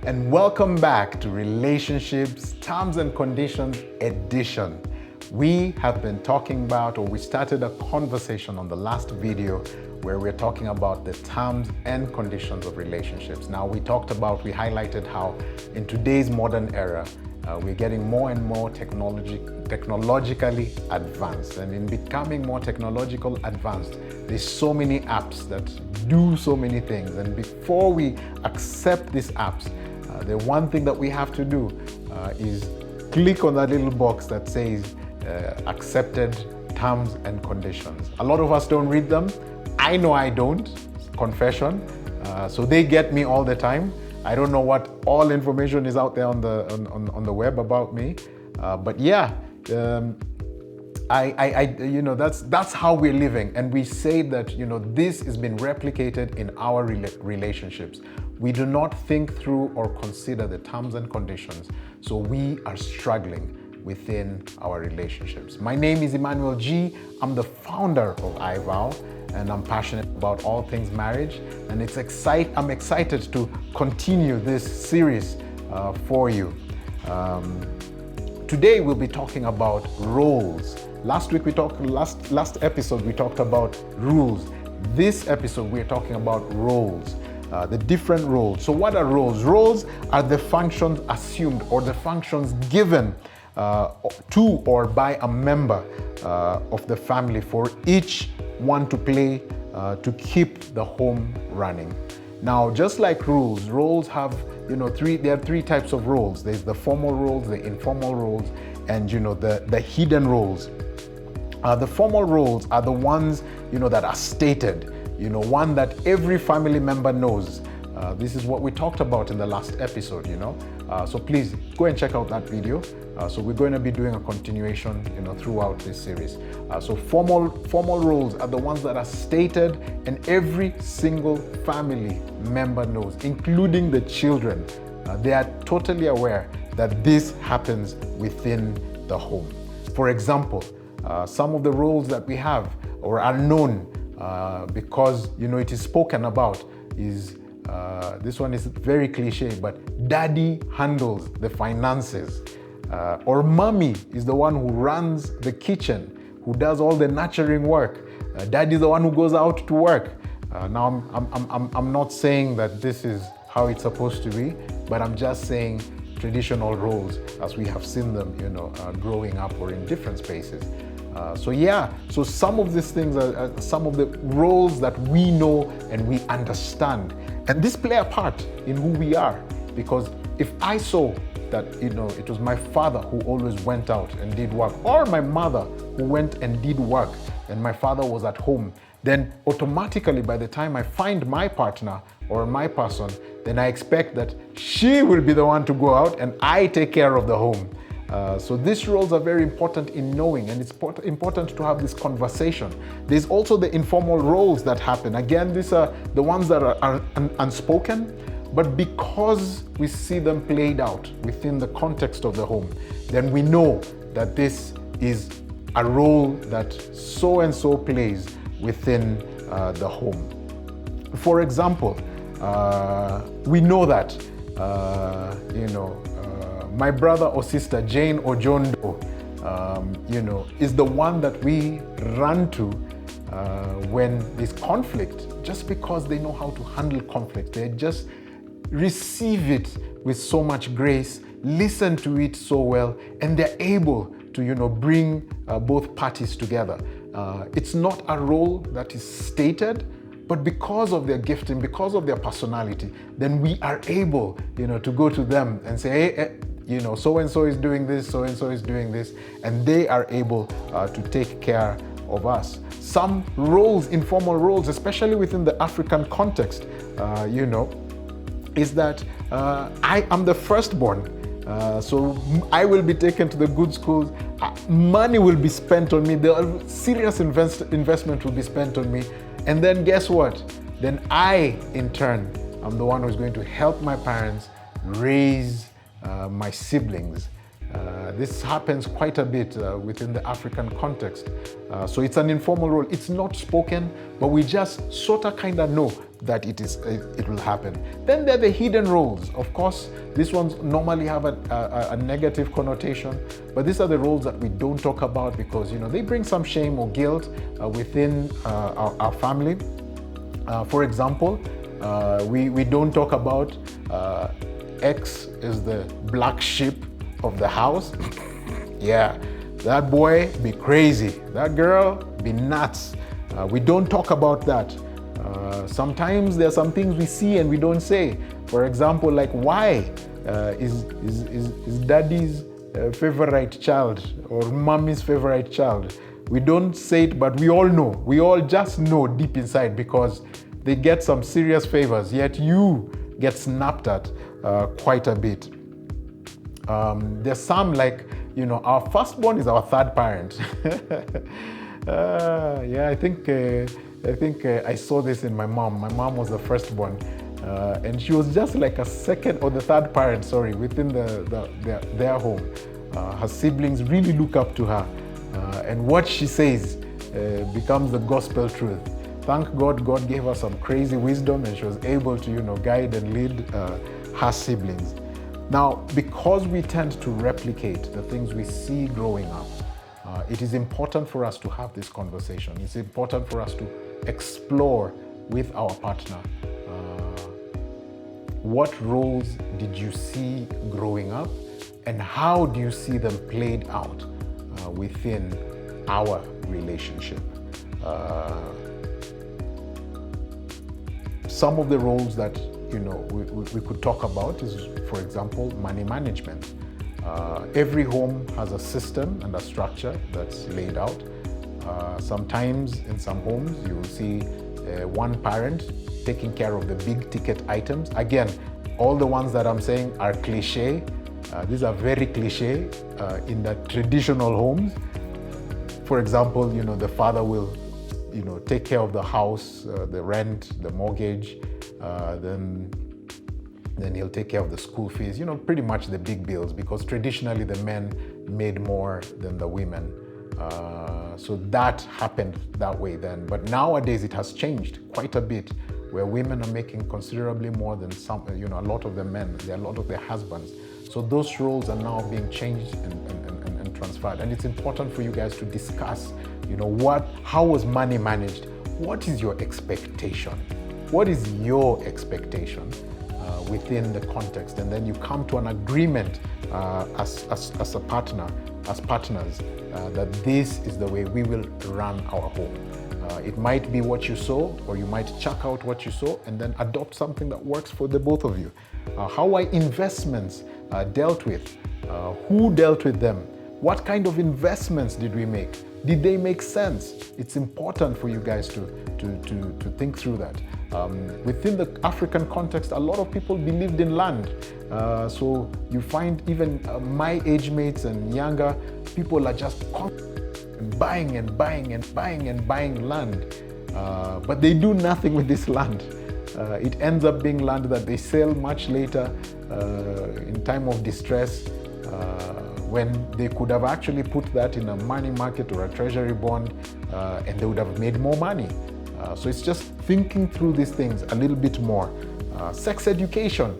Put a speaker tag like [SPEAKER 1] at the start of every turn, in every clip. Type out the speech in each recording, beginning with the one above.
[SPEAKER 1] and welcome back to Relationships, Terms and Conditions Edition. We have been talking about, or we started a conversation on the last video where we're talking about the terms and conditions of relationships. Now we highlighted how in today's modern era, we're getting more and more technologically advanced, and in becoming more technological advanced, there's so many apps that do so many things, and before we accept these apps, the one thing that we have to do is click on that little box that says accepted terms and conditions. A lot of us don't read them. I know I don't, confession. So they get me all the time. I don't know what all information is out there on the web about me, but yeah, that's how we're living, and we say that this has been replicated in our relationships. We do not think through or consider the terms and conditions, so we are struggling within our relationships. My name is Emmanuel G. I'm the founder of iVow, and I'm passionate about all things marriage, and I'm excited to continue this series for you. Today we'll be talking about roles. Last episode we talked about rules. This episode we're talking about roles, the different roles. So what are roles? Roles are the functions assumed or the functions given to or by a member of the family for each one to play to keep the home running. Now, just like roles have there are three types of roles. There's the formal roles, the informal roles, and the hidden roles. The formal roles are the ones that are stated, one that every family member knows. This is what we talked about in the last episode, so please go and check out that video. So we're going to be doing a continuation, throughout this series. So formal roles are the ones that are stated and every single family member knows, including the children. They are totally aware that this happens within the home. For example, some of the roles that we have or are known because it is spoken about is this one is very cliche, but daddy handles the finances. Or mommy is the one who runs the kitchen, who does all the nurturing work. Daddy is the one who goes out to work. Now, I'm not saying that this is how it's supposed to be, but I'm just saying traditional roles as we have seen them, growing up or in different spaces. So some of these things are some of the roles that we know and we understand. And this play a part in who we are, because if I saw that it was my father who always went out and did work, or my mother who went and did work, and my father was at home, then automatically by the time I find my partner or my person, then I expect that she will be the one to go out and I take care of the home. So these roles are very important in knowing, and it's important to have this conversation. There's also the informal roles that happen. Again, these are the ones that are unspoken, but because we see them played out within the context of the home, then we know that this is a role that so-and-so plays within the home. For example, we know that, my brother or sister, Jane or John Doe, is the one that we run to when there's conflict, just because they know how to handle conflict. They just receive it with so much grace, listen to it so well, and they're able to bring both parties together. It's not a role that is stated, but because of their gifting, because of their personality, then we are able to go to them and say, hey, so-and-so is doing this, so-and-so is doing this, and they are able to take care of us. Some roles, informal roles, especially within the African context, is that I am the firstborn. So I will be taken to the good schools. Money will be spent on me. The serious investment will be spent on me. And then guess what? Then I, in turn, am the one who's going to help my parents raise my siblings. This happens quite a bit within the African context. So it's an informal role. It's not spoken, but we just sort of kind of know that it will happen. Then there are the hidden roles. Of course, these ones normally have a negative connotation, but these are the roles that we don't talk about because they bring some shame or guilt within our family. For example, we don't talk about X is the black sheep of the house. Yeah, that boy be crazy, that girl be nuts. We don't talk about that. Sometimes there are some things we see and we don't say. For example, like why is daddy's favorite child or mommy's favorite child? We don't say it, but we all know. We all just know deep inside because they get some serious favors, yet you get snapped at quite a bit. There's some like, our firstborn is our third parent. I think I saw this in my mom. My mom was the firstborn, and she was just like a second or the third parent, within their home. Her siblings really look up to her, and what she says becomes the gospel truth. Thank God, God gave her some crazy wisdom, and she was able to, guide and lead her siblings. Now, because we tend to replicate the things we see growing up, it is important for us to have this conversation. It's important for us to explore with our partner. What roles did you see growing up, and how do you see them played out within our relationship? Some of the roles that we could talk about is, for example, money management. Every home has a system and a structure that's laid out. Sometimes in some homes you will see one parent taking care of the big ticket items. Again, all the ones that I'm saying are cliche. These are very cliche in the traditional homes. For example, the father will take care of the house, the rent, the mortgage, then he'll take care of the school fees, pretty much the big bills, because traditionally the men made more than the women. So that happened that way then. But nowadays it has changed quite a bit, where women are making considerably more than a lot of the men, a lot of their husbands. So those roles are now being changed and transferred. And it's important for you guys to discuss, how was money managed? What is your expectation? What is your expectation within the context? And then you come to an agreement as a partner, as partners, that this is the way we will run our home. It might be what you saw, or you might check out what you saw and then adopt something that works for the both of you. How are investments dealt with? Who dealt with them? What kind of investments did we make? Did they make sense? It's important for you guys to think through that. Within the African context, a lot of people believed in land. So you find even my age mates and younger people are just buying land. But they do nothing with this land. It ends up being land that they sell much later in time of distress, when they could have actually put that in a money market or a treasury bond, and they would have made more money. So it's just thinking through these things a little bit more. Sex education.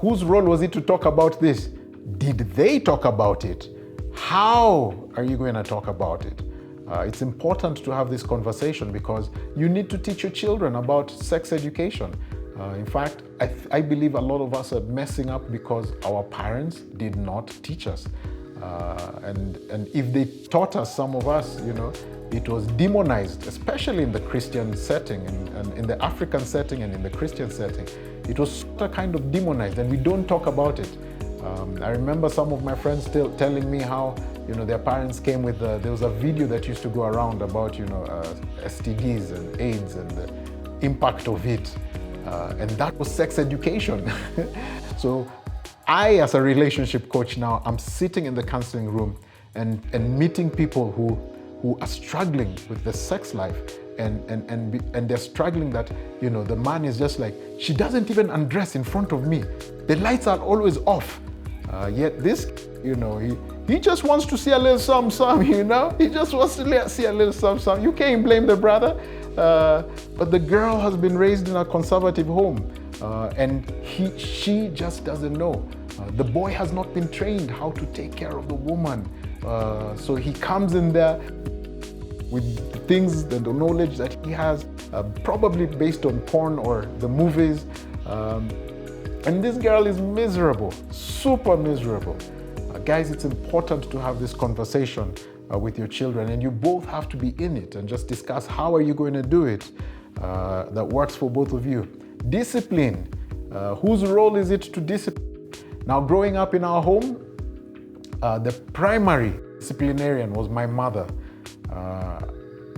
[SPEAKER 1] Whose role was it to talk about this? Did they talk about it? How are you going to talk about it? It's important to have this conversation because you need to teach your children about sex education. In fact, I believe a lot of us are messing up because our parents did not teach us. And if they taught us, some of us, it was demonized, especially in the Christian setting, and in the African setting and in the Christian setting. It was sort of kind of demonized, and we don't talk about it. I remember some of my friends still telling me how, their parents came with, there was a video that used to go around about, STDs and AIDS and the impact of it. And that was sex education. So I, as a relationship coach now, I'm sitting in the counseling room and meeting people who are struggling with the sex life, and they're struggling that, the man is just like, she doesn't even undress in front of me. The lights are always off. Yet this, he just wants to see a little some, he just wants to see a little some. You can't blame the brother. But the girl has been raised in a conservative home, and she just doesn't know. The boy has not been trained how to take care of the woman. So he comes in there with the things and the knowledge that he has, probably based on porn or the movies. And this girl is miserable, super miserable. Guys, it's important to have this conversation with your children, and you both have to be in it and just discuss how are you going to do it that works for both of you. Discipline. Whose role is it to discipline? Now, growing up in our home, the primary disciplinarian was my mother.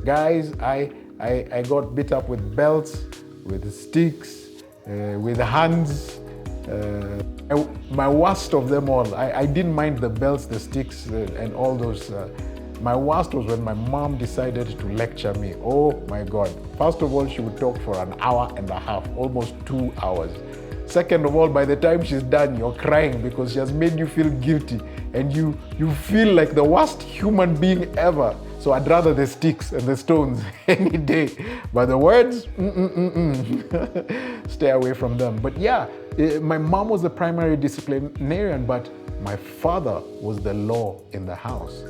[SPEAKER 1] Guys, I got beat up with belts, with sticks, with hands. My worst of them all, I didn't mind the belts, the sticks, and all those. My worst was when my mom decided to lecture me. Oh my God. First of all, she would talk for an hour and a half, almost 2 hours. Second of all, by the time she's done, you're crying because she has made you feel guilty and you feel like the worst human being ever. So I'd rather the sticks and the stones any day. But the words, stay away from them. But yeah, my mom was the primary disciplinarian, but my father was the law in the house.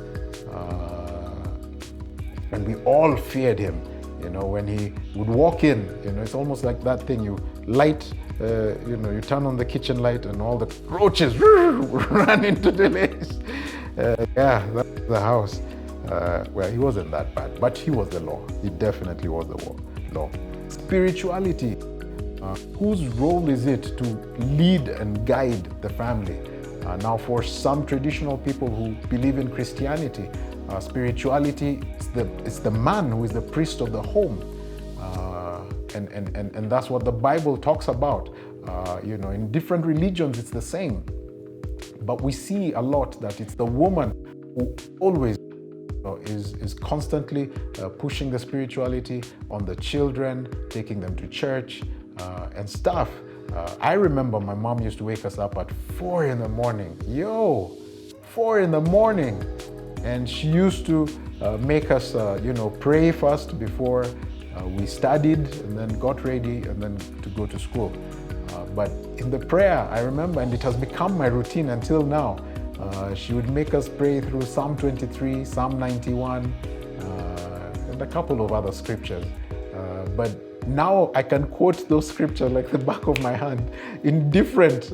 [SPEAKER 1] And we all feared him. You know, when he would walk in, you know, it's almost like that thing, you light, you turn on the kitchen light and all the roaches run into the place. Yeah, that's the house. Well, he wasn't that bad, but he was the law. He definitely was the law. Spirituality. Whose role is it to lead and guide the family? Now, for some traditional people who believe in Christianity, spirituality is the man who is the priest of the home. And that's what the Bible talks about. In different religions, it's the same. But we see a lot that it's the woman who always is constantly pushing the spirituality on the children, taking them to church and stuff. I remember my mom used to wake us up at 4 in the morning. 4 in the morning. And she used to make us, pray first before we studied and then got ready and then to go to school. But in the prayer, I remember, and it has become my routine until now, she would make us pray through Psalm 23, Psalm 91, and a couple of other scriptures. But now I can quote those scriptures like the back of my hand in different,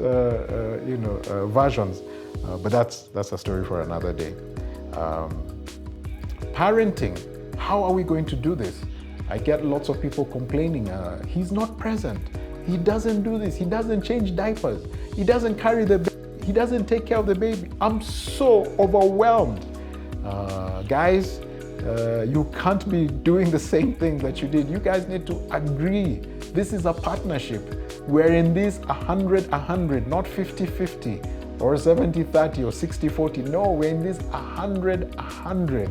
[SPEAKER 1] versions. But that's a story for another day. Parenting, how are we going to do this? I get lots of people complaining, he's not present. He doesn't do this. He doesn't change diapers. He doesn't carry the baby. He doesn't take care of the baby. I'm so overwhelmed. Guys, you can't be doing the same thing that you did. You guys need to agree. This is a partnership. We're in this 100-100, not 50-50 or 70-30 or 60-40. No, we're in this 100-100.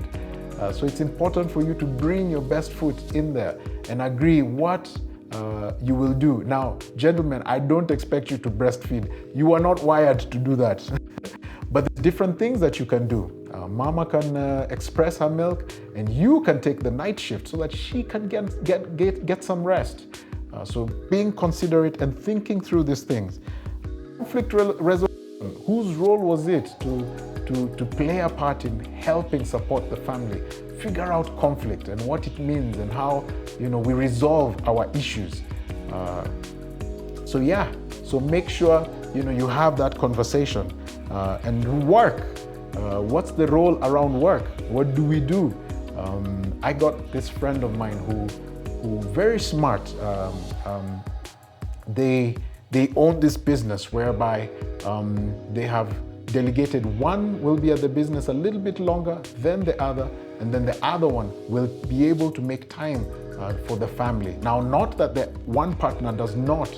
[SPEAKER 1] So it's important for you to bring your best foot in there and agree what you will do. Now, gentlemen, I don't expect you to breastfeed. You are not wired to do that. But there's different things that you can do. Mama can express her milk, and you can take the night shift so that she can get some rest. So being considerate and thinking through these things. Conflict resolution. Whose role was it to play a part in helping support the family? Figure out conflict and what it means and how we resolve our issues. So make sure you have that conversation. And work. What's the role around work? What do we do? I got this friend of mine who very smart. They own this business whereby they have delegated one will be at the business a little bit longer than the other, and then the other one will be able to make time for the family. Now, not that the one partner does not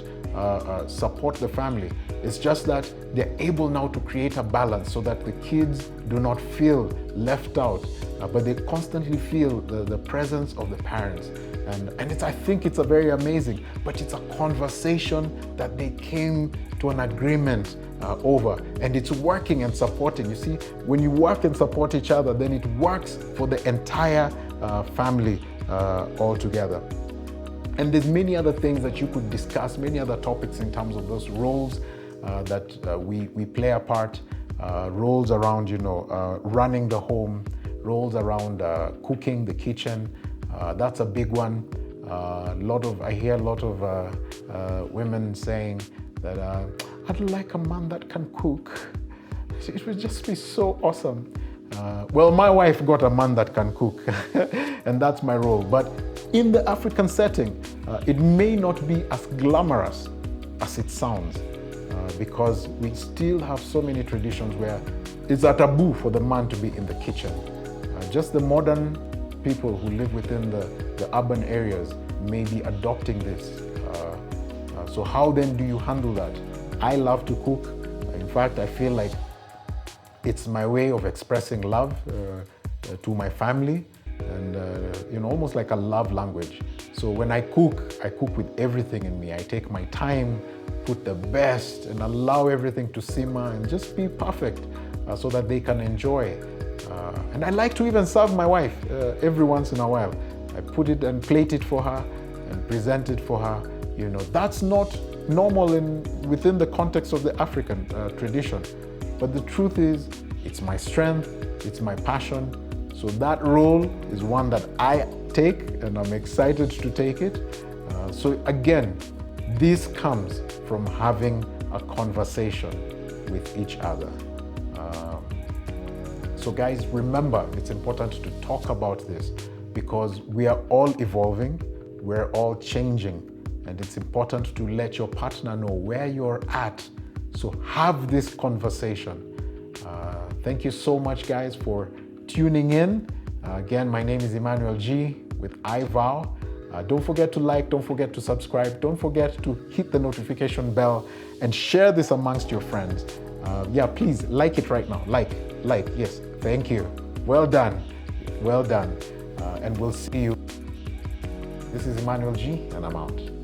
[SPEAKER 1] support the family. It's just that they're able now to create a balance so that the kids do not feel left out, but they constantly feel the presence of the parents. And I think it's a very amazing, but it's a conversation that they came to an agreement over, and it's working and supporting. You see, when you work and support each other, then it works for the entire family. altogether. And there's many other things that you could discuss, many other topics in terms of those roles that we play a part, roles around, running the home, roles around cooking, the kitchen. That's a big one. I hear a lot of women saying that I'd like a man that can cook. It would just be so awesome. Well, my wife got a man that can cook, and that's my role. But in the African setting, it may not be as glamorous as it sounds, because we still have so many traditions where it's a taboo for the man to be in the kitchen. Just the modern people who live within the urban areas may be adopting this. So how then do you handle that? I love to cook. In fact, I feel like it's my way of expressing love to my family, and almost like a love language. So when I cook with everything in me. I take my time, put the best, and allow everything to simmer and just be perfect, so that they can enjoy. And I like to even serve my wife every once in a while. I put it and plate it for her and present it for her. That's not normal within the context of the African tradition. But the truth is, it's my strength, it's my passion. So that role is one that I take, and I'm excited to take it. So again, this comes from having a conversation with each other. So guys, remember, it's important to talk about this because we are all evolving, we're all changing, and it's important to let your partner know where you're at. So have this conversation. Thank you so much, guys, for tuning in. Again, my name is Emmanuel G with iVow. Don't forget to like, don't forget to subscribe, don't forget to hit the notification bell and share this amongst your friends. Please like it right now. Like, yes, thank you. Well done, and we'll see you. This is Emmanuel G, and I'm out.